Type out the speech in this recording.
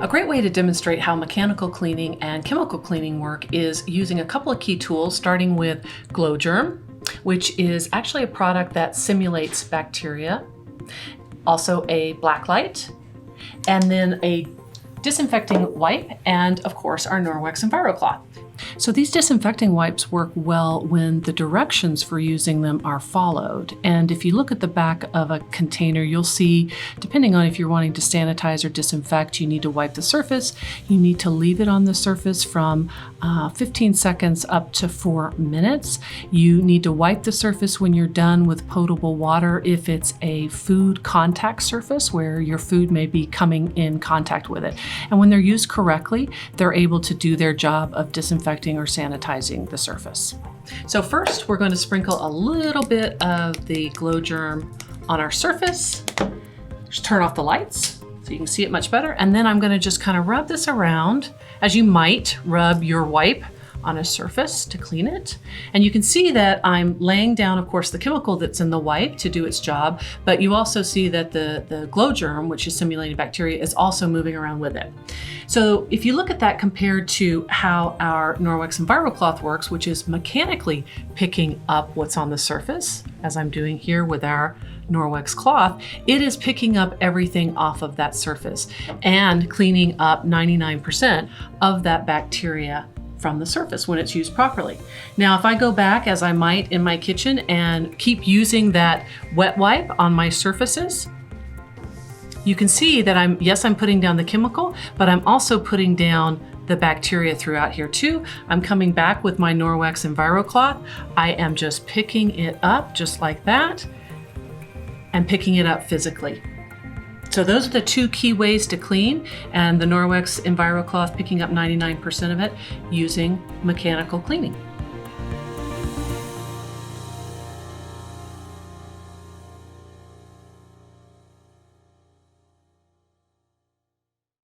A great way to demonstrate how mechanical cleaning and chemical cleaning work is using a couple of key tools, starting with Germ, which is actually a product that simulates bacteria, also a black light, and then a disinfecting wipe, and of course our Norwex EnviroCloth. So these disinfecting wipes work well when the directions for using them are followed. And if you look at the back of a container, you'll see, depending on if you're wanting to sanitize or disinfect, you need to wipe the surface. You need to leave it on the surface from 15 seconds up to 4 minutes. You need to wipe the surface when you're done with potable water if it's a food contact surface where your food may be coming in contact with it. And when they're used correctly, they're able to do their job of disinfecting or sanitizing the surface. So first, we're going to sprinkle a little bit of the Germ on our surface. Just turn off the lights so you can see it much better. And then I'm going to just kind of rub this around as you might rub your wipe on a surface to clean it. And you can see that I'm laying down, of course, the chemical that's in the wipe to do its job, but you also see that the Germ, which is simulating bacteria, is also moving around with it. So if you look at that compared to how our Norwex EnviroCloth works, which is mechanically picking up what's on the surface, as I'm doing here with our Norwex cloth, it is picking up everything off of that surface and cleaning up 99% of that bacteria from the surface when it's used properly. Now, if I go back, as I might in my kitchen, and keep using that wet wipe on my surfaces, you can see that I'm putting down the chemical, but I'm also putting down the bacteria throughout here too. I'm coming back with my Norwex EnviroCloth. I am just picking it up just like that and picking it up physically. So those are the two key ways to clean, and the Norwex EnviroCloth picking up 99% of it using mechanical cleaning.